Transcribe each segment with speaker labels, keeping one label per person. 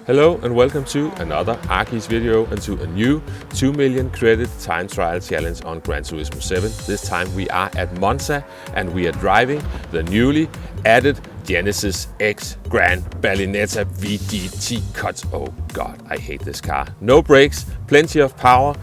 Speaker 1: Hello and welcome to another Arkeys video and to a new 2 million credit time trial challenge on Gran Turismo 7. This time we are at Monza and we are driving the newly added Genesis X Gran Berlinetta VGT Cut. Oh god, I hate this car. No brakes, plenty of power,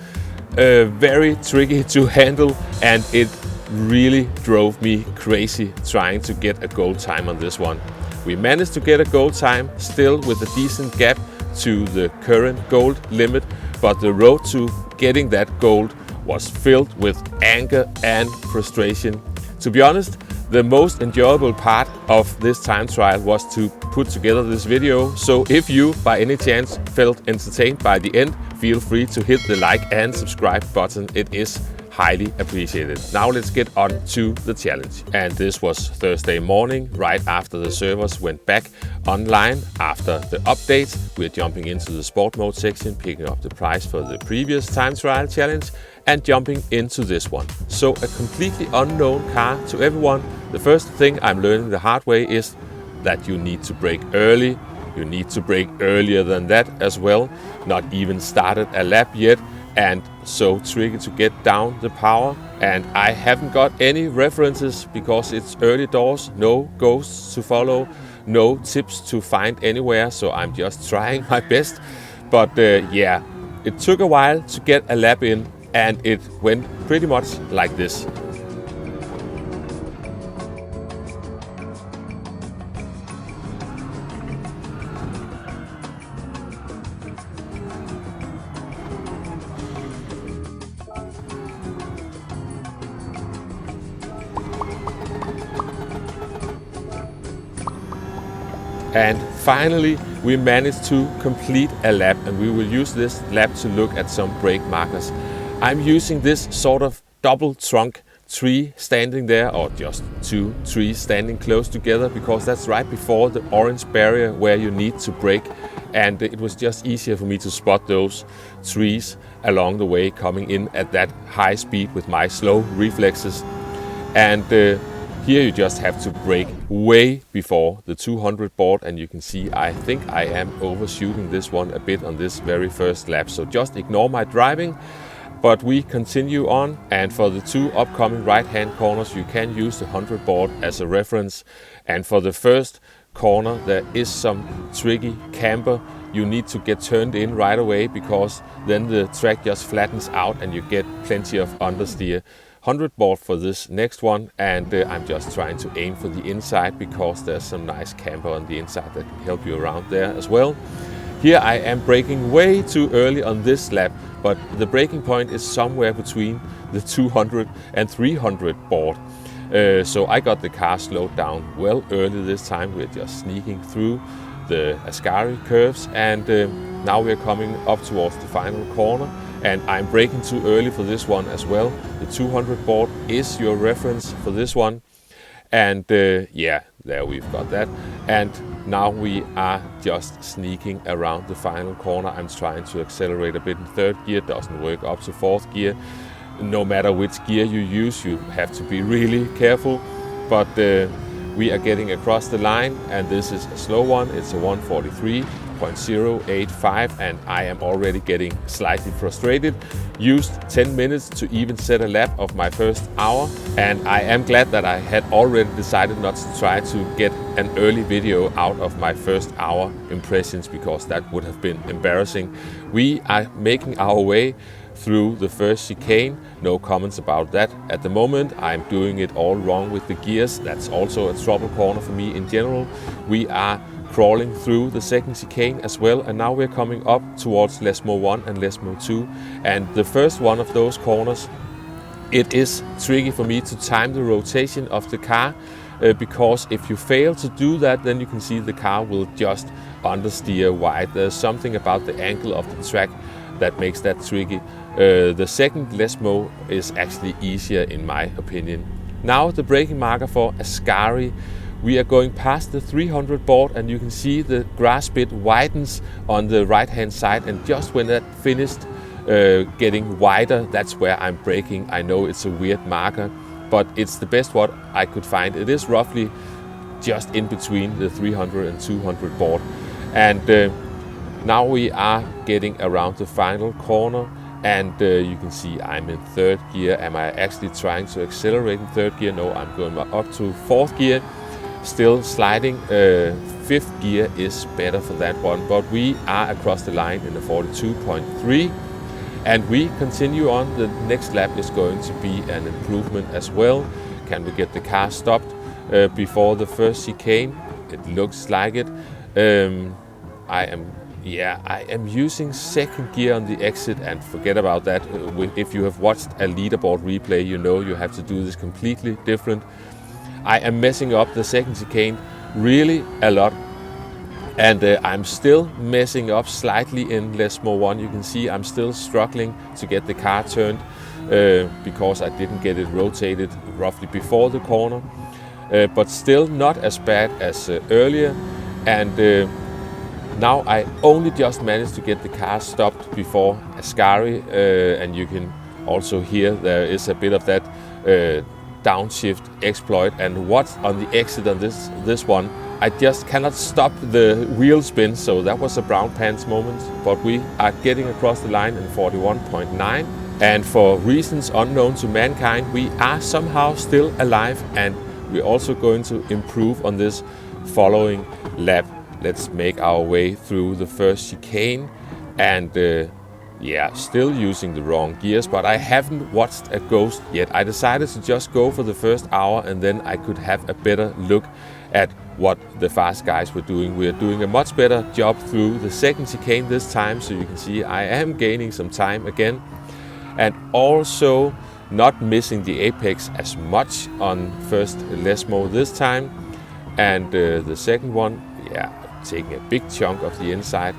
Speaker 1: very tricky to handle, and it really drove me crazy trying to get a gold time on this one. We managed to get a gold time, still with a decent gap to the current gold limit, but the road to getting that gold was filled with anger and frustration. To be honest, the most enjoyable part of this time trial was to put together this video, so if you by any chance felt entertained by the end, feel free to hit the like and subscribe button. It is highly appreciated. Now let's get on to the challenge. And this was Thursday morning, right after the servers went back online after the update. We're jumping into the sport mode section, picking up the prize for the previous time trial challenge and jumping into this one. So a completely unknown car to everyone. The first thing I'm learning the hard way is that you need to brake early. You need to brake earlier than that as well. Not even started a lap yet, and so tricky to get down the power. And I haven't got any references because it's early doors, no ghosts to follow, no tips to find anywhere, so I'm just trying my best. But yeah, it took a while to get a lap in, and it went pretty much like this. And finally, we managed to complete a lap, and we will use this lap to look at some brake markers. I'm using this sort of double trunk tree standing there, or just two trees standing close together, because that's right before the orange barrier where you need to brake. And it was just easier for me to spot those trees along the way coming in at that high speed with my slow reflexes. And here you just have to brake way before the 200 board, and you can see I think I am overshooting this one a bit on this very first lap, so just ignore my driving. But we continue on, and for the two upcoming right hand corners you can use the 100 board as a reference. And for the first corner there is some tricky camber. You need to get turned in right away because then the track just flattens out and you get plenty of understeer. 100 board for this next one, and I'm just trying to aim for the inside because there's some nice camber on the inside that can help you around there as well. Here I am braking way too early on this lap, but the braking point is somewhere between the 200 and 300 board. So I got the car slowed down well early this time. We're just sneaking through the Ascari curves, and now we're coming up towards the final corner. And I'm braking too early for this one as well. The 200 board is your reference for this one. And yeah, there we've got that. And now we are just sneaking around the final corner. I'm trying to accelerate a bit in third gear, doesn't work up to fourth gear. No matter which gear you use, you have to be really careful. But we are getting across the line, and this is a slow one. It's a 1:43.085, and I am already getting slightly frustrated. Used 10 minutes to even set a lap of my first hour, and I am glad that I had already decided not to try to get an early video out of my first hour impressions, because that would have been embarrassing. We are making our way through the first chicane, no comments about that at the moment. I'm doing it all wrong with the gears. That's also a trouble corner for me in general. We are crawling through the second chicane as well, and now we're coming up towards Lesmo 1 and Lesmo 2. And the first one of those corners, it is tricky for me to time the rotation of the car, because if you fail to do that, then you can see the car will just understeer wide. There's something about the angle of the track that makes that tricky. The second Lesmo is actually easier in my opinion. Now the braking marker for Ascari. We are going past the 300 board, and you can see the grass bit widens on the right hand side, and just when that finished getting wider, that's where I'm braking. I know it's a weird marker, but it's the best what I could find. It is roughly just in between the 300 and 200 board. And Now we are getting around the final corner, and you can see I'm in third gear. Am I actually trying to accelerate in third gear? No, I'm going up to fourth gear. Still sliding. Fifth gear is better for that one, but we are across the line in the 42.3, and we continue on. The next lap is going to be an improvement as well. Can we get the car stopped before the first chicane? It looks like it. I am using second gear on the exit, and forget about that. If you have watched a leaderboard replay, you know you have to do this completely different. I am messing up the second chicane really a lot, and I'm still messing up slightly in Lesmo 1. You can see I'm still struggling to get the car turned because I didn't get it rotated roughly before the corner, but still not as bad as earlier. And now I only just managed to get the car stopped before Ascari, and you can also hear there is a bit of that downshift exploit. And what's on the exit on this one, I just cannot stop the wheel spin, so that was a brown pants moment. But we are getting across the line in 41.9, and for reasons unknown to mankind, we are somehow still alive, and we're also going to improve on this following lap. Let's make our way through the first chicane, and still using the wrong gears, but I haven't watched a ghost yet. I decided to just go for the first hour, and then I could have a better look at what the fast guys were doing. We are doing a much better job through the second chicane this time, so you can see I am gaining some time again, and also not missing the apex as much on first Lesmo this time, and the second one, taking a big chunk of the inside,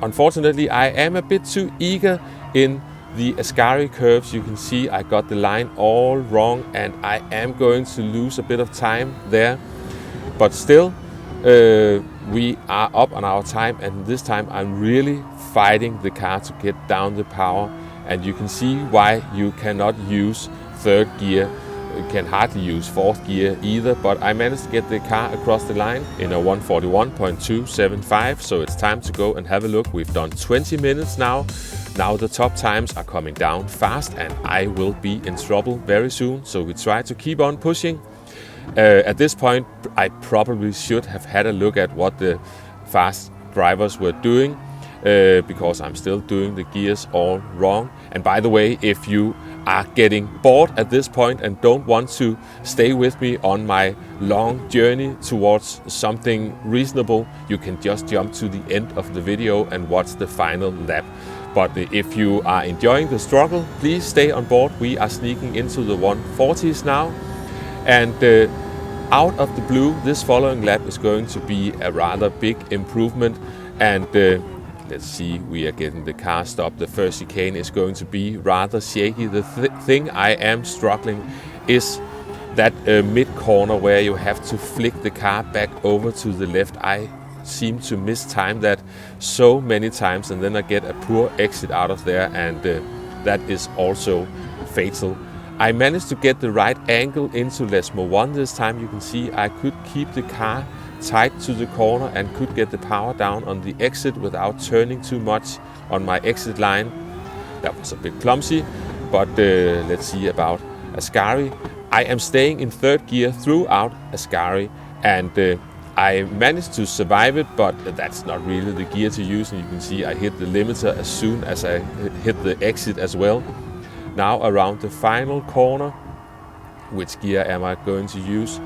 Speaker 1: unfortunately I am a bit too eager in the Ascari curves. You can see I got the line all wrong, and I am going to lose a bit of time there, but still we are up on our time, and this time I'm really fighting the car to get down the power, and you can see why you cannot use third gear. You can hardly use fourth gear either, but I managed to get the car across the line in a 1:41.275, so it's time to go and have a look. We've done 20 minutes now. Now the top times are coming down fast, and I will be in trouble very soon, so we try to keep on pushing. At this point, I probably should have had a look at what the fast drivers were doing, because I'm still doing the gears all wrong. And by the way, if you are getting bored at this point and don't want to stay with me on my long journey towards something reasonable, you can just jump to the end of the video and watch the final lap. But if you are enjoying the struggle, please stay on board. We are sneaking into the 140s now, and out of the blue, this following lap is going to be a rather big improvement, and let's see, we are getting the car stopped. The first chicane is going to be rather shaky. The thing I am struggling is that mid-corner where you have to flick the car back over to the left. I seem to mistime that so many times, and then I get a poor exit out of there, and that is also fatal. I managed to get the right angle into Lesmo 1 this time. You can see I could keep the car tight to the corner and could get the power down on the exit without turning too much on my exit line. That was a bit clumsy, but let's see about Ascari. I am staying in third gear throughout Ascari, and I managed to survive it, but that's not really the gear to use, and you can see I hit the limiter as soon as I hit the exit as well. Now around the final corner, which gear am I going to use?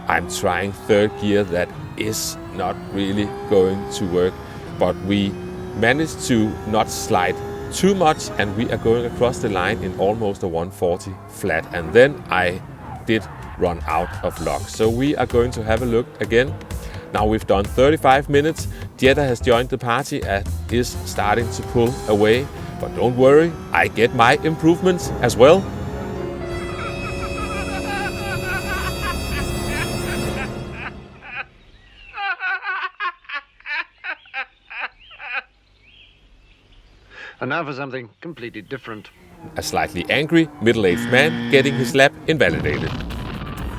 Speaker 1: I'm trying third gear. That is not really going to work, but we managed to not slide too much, and we are going across the line in almost a 140 flat, and then I did run out of luck. So we are going to have a look again. Now we've done 35 minutes. Jetta has joined the party and is starting to pull away, but don't worry, I get my improvements as well.
Speaker 2: And now for something completely different.
Speaker 1: A slightly angry middle-aged man getting his lap invalidated.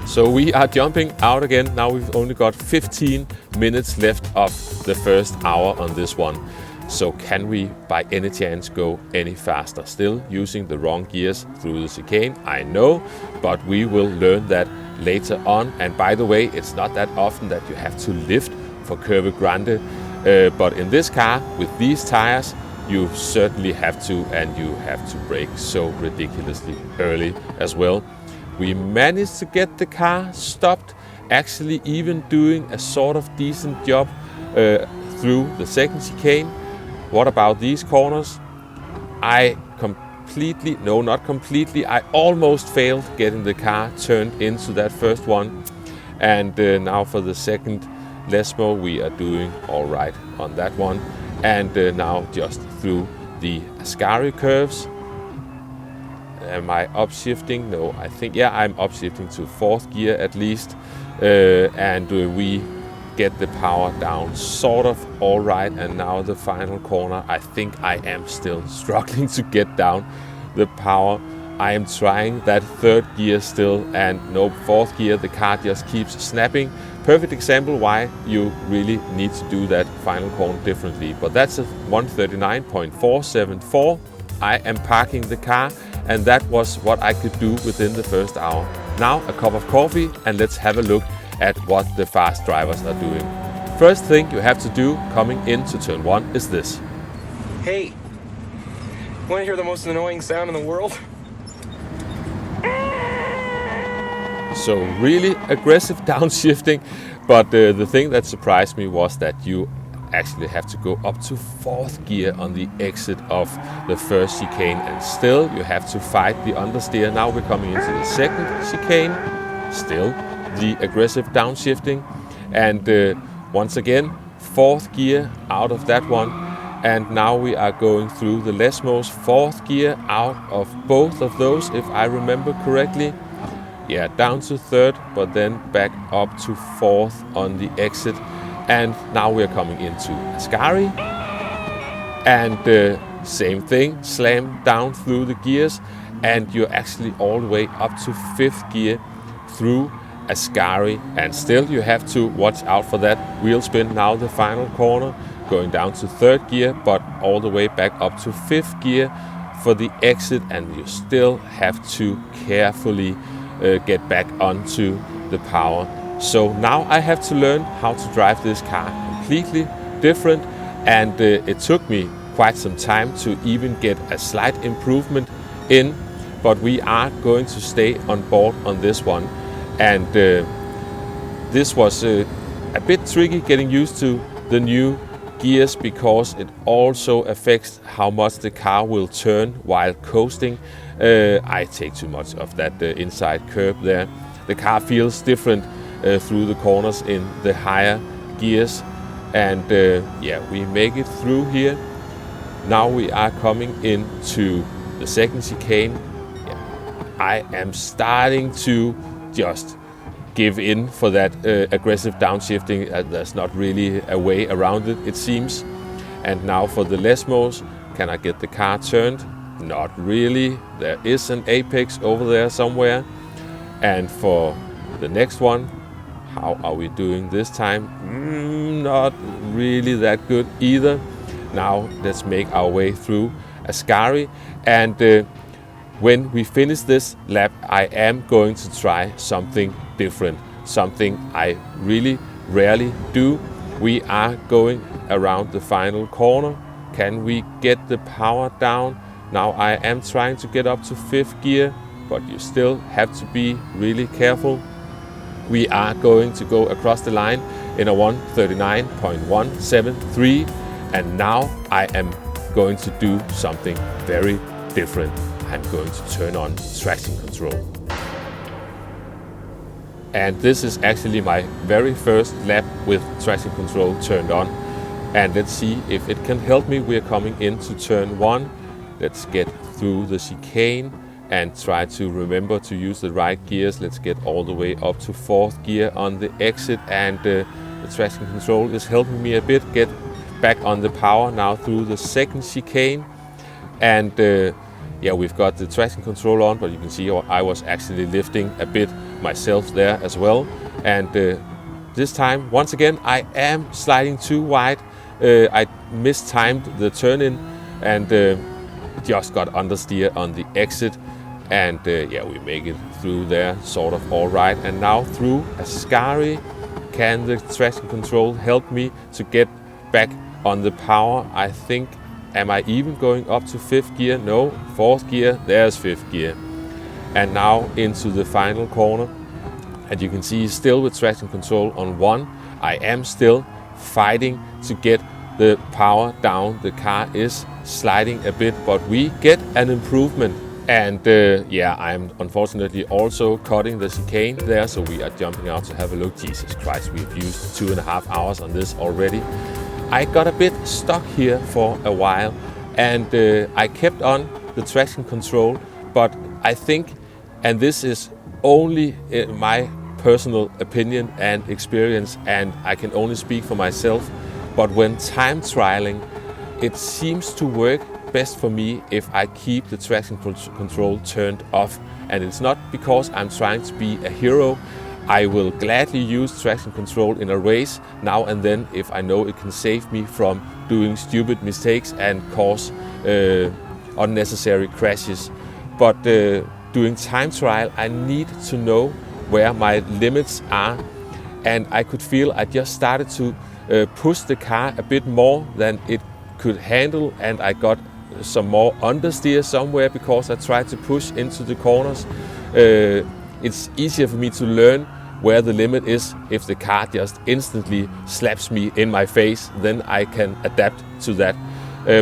Speaker 1: So we are jumping out again. Now we've only got 15 minutes left of the first hour on this one. So can we by any chance go any faster? Still using the wrong gears through the chicane, I know, but we will learn that later on. And by the way, it's not that often that you have to lift for Curve Grande, but in this car with these tires, you certainly have to, and you have to brake so ridiculously early as well. We managed to get the car stopped, actually even doing a sort of decent job through the second chicane. What about these corners? I almost failed getting the car turned into that first one. And now for the second Lesmo, we are doing all right on that one. And now just through the Ascari curves. Am I upshifting? No, I think, yeah, I'm upshifting to fourth gear at least. And we get the power down sort of all right. And now the final corner, I think I am still struggling to get down the power. I am trying that third gear still, and no, fourth gear, the car just keeps snapping. Perfect example why you really need to do that final corner differently. But that's a 139.474. I am parking the car, and that was what I could do within the first hour. Now a cup of coffee, and let's have a look at what the fast drivers are doing. First thing you have to do coming into turn 1 is this.
Speaker 3: Hey, want to hear the most annoying sound in the world?
Speaker 1: So really aggressive downshifting, but the thing that surprised me was that you actually have to go up to fourth gear on the exit of the first chicane, and still you have to fight the understeer. Now we're coming into the second chicane, still the aggressive downshifting, and once again fourth gear out of that one. And now we are going through the Lesmos, fourth gear out of both of those, if I remember correctly. Yeah, down to third, but then back up to fourth on the exit. And now we're coming into Ascari. And same thing, slam down through the gears. And you're actually all the way up to fifth gear through Ascari. And still you have to watch out for that wheel spin. Now the final corner, going down to third gear, but all the way back up to fifth gear for the exit. And you still have to carefully get back onto the power. So now I have to learn how to drive this car completely different, and it took me quite some time to even get a slight improvement in, but we are going to stay on board on this one. And this was a bit tricky getting used to the new gears, because it also affects how much the car will turn while coasting. I take too much of that inside curb there. The car feels different through the corners in the higher gears, and yeah, we make it through here. Now we are coming into the second chicane. Yeah, I am starting to just give in for that aggressive downshifting. There's not really a way around it, it seems. And now for the Lesmos, can I get the car turned? Not really. There is an apex over there somewhere. And for the next one, how are we doing this time? Not really that good either. Now let's make our way through Ascari, and when we finish this lap, I am going to try something different, something I really rarely do. We are going around the final corner. Can we get the power down? Now I am trying to get up to fifth gear, but you still have to be really careful. We are going to go across the line in a 139.173, and now I am going to do something very different. I'm going to turn on traction control. And this is actually my very first lap with traction control turned on. And let's see if it can help me. We're coming into turn 1. Let's get through the chicane and try to remember to use the right gears. Let's get all the way up to fourth gear on the exit, and the traction control is helping me a bit get back on the power now through the second chicane. And yeah, we've got the traction control on, but you can see I was actually lifting a bit myself there as well. And this time, once again, I am sliding too wide. I mistimed the turn-in and just got understeer on the exit. And yeah, we make it through there sort of all right. And now through Ascari, can the traction control help me to get back on the power? I think, am I even going up to 5th gear? No, 4th gear, there's 5th gear. And now into the final corner. And you can see still with traction control on 1, I am still fighting to get the power down. The car is sliding a bit, but we get an improvement. And yeah, I'm unfortunately also cutting the chicane there, so we are jumping out to have a look. Jesus Christ, we've used 2.5 hours on this already. I got a bit stuck here for a while, and I kept on the traction control, but I think, and this is only my personal opinion and experience, and I can only speak for myself, but when time trialing, it seems to work best for me if I keep the traction control turned off. And it's not because I'm trying to be a hero. I will gladly use traction control in a race now and then if I know it can save me from doing stupid mistakes and cause unnecessary crashes. But doing time trial, I need to know where my limits are. And I could feel I just started to push the car a bit more than it could handle, and I got some more understeer somewhere because I tried to push into the corners. It's easier for me to learn where the limit is if the car just instantly slaps me in my face, then I can adapt to that.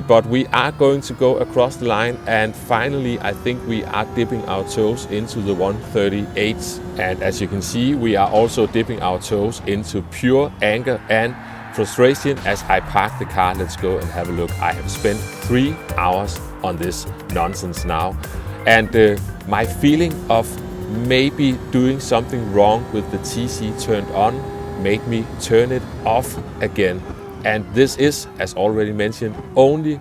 Speaker 1: But we are going to go across the line, and finally I think we are dipping our toes into the 138s. And as you can see, we are also dipping our toes into pure anger and frustration as I park the car. Let's go and have a look. I have spent 3 hours on this nonsense now, and my feeling of maybe doing something wrong with the TC turned on made me turn it off again. And this is, as already mentioned, only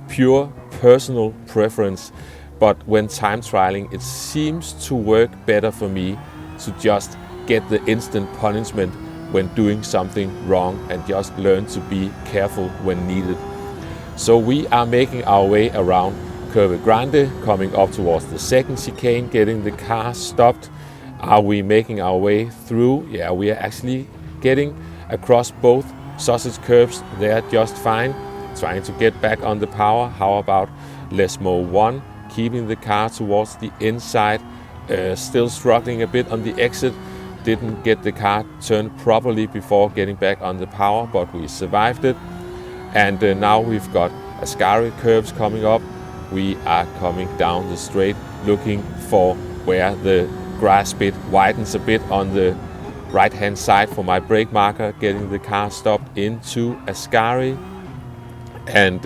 Speaker 1: pure personal preference. But when time trialing, it seems to work better for me to just get the instant punishment when doing something wrong and just learn to be careful when needed. So we are making our way around Curve Grande, coming up towards the second chicane, getting the car stopped. Are we making our way through? Yeah, we are actually getting across both sausage curves there just fine. Trying to get back on the power. How about Lesmo 1, keeping the car towards the inside, still struggling a bit on the exit. Didn't get the car turned properly before getting back on the power, but we survived it. And now we've got Ascari curves coming up. We are coming down the straight, looking for where the grass bit widens a bit on the right hand side for my brake marker, getting the car stopped into Ascari. And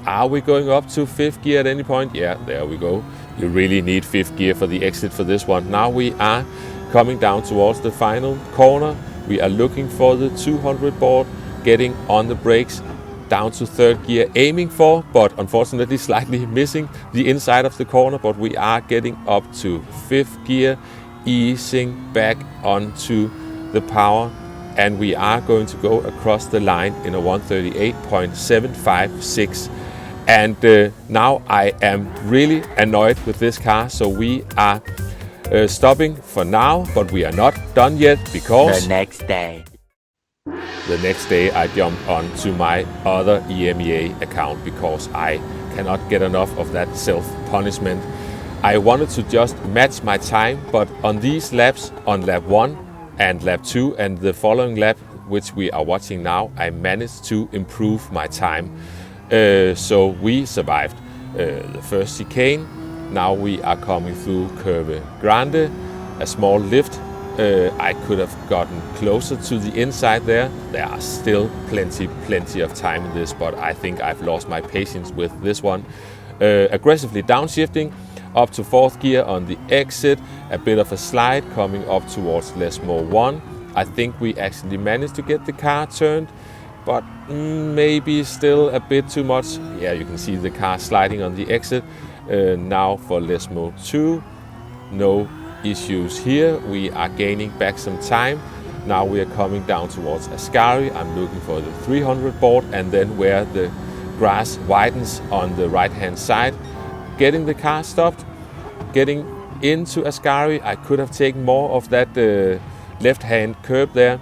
Speaker 1: are we going up to 5th gear at any point? Yeah, there we go. You really need 5th gear for the exit for this one. Now we are coming down towards the final corner. We are looking for the 200 board, getting on the brakes, down to 3rd gear, aiming for, but unfortunately slightly missing the inside of the corner, but we are getting up to 5th gear, easing back onto the power, and we are going to go across the line in a 138.756. And now I am really annoyed with this car, so we are stopping for now, but we are not done yet because
Speaker 4: the next day
Speaker 1: I jumped onto my other EMEA account because I cannot get enough of that self-punishment. I wanted to just match my time, but on these laps, on lap 1 and lap 2 and the following lap, which we are watching now, I managed to improve my time. So we survived the first chicane. Now we are coming through Curve Grande, a small lift. I could have gotten closer to the inside there. There are still plenty of time in this, but I think I've lost my patience with this one. Aggressively downshifting up to 4th gear on the exit, a bit of a slide coming up towards Lesmo 1. I think we actually managed to get the car turned, but maybe still a bit too much. Yeah, you can see the car sliding on the exit. Now for Lesmo 2, no issues here. We are gaining back some time. Now we are coming down towards Ascari. I'm looking for the 300 board, and then where the grass widens on the right hand side, getting the car stopped, getting into Ascari. I could have taken more of that left hand curb there,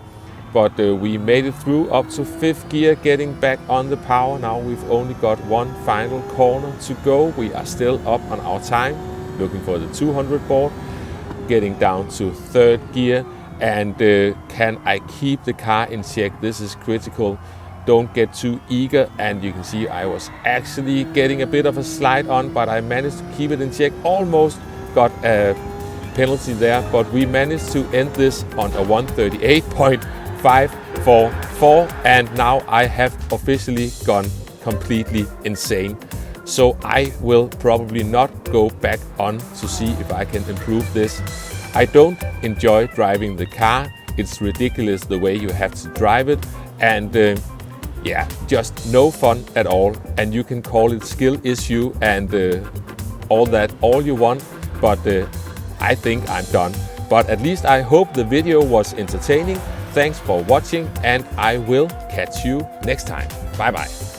Speaker 1: but we made it through up to 5th gear, getting back on the power. Now we've only got one final corner to go. We are still up on our time, looking for the 200 board, getting down to 3rd gear. And can I keep the car in check? This is critical. Don't get too eager. And you can see I was actually getting a bit of a slide on, but I managed to keep it in check. Almost got a penalty there, but we managed to end this on a 138.544. And now I have officially gone completely insane. So I will probably not go back on to see if I can improve this. I don't enjoy driving the car. It's ridiculous the way you have to drive it, and yeah, just no fun at all. And you can call it skill issue and all that all you want, but I think I'm done. But at least I hope the video was entertaining. Thanks for watching, and I will catch you next time. Bye bye.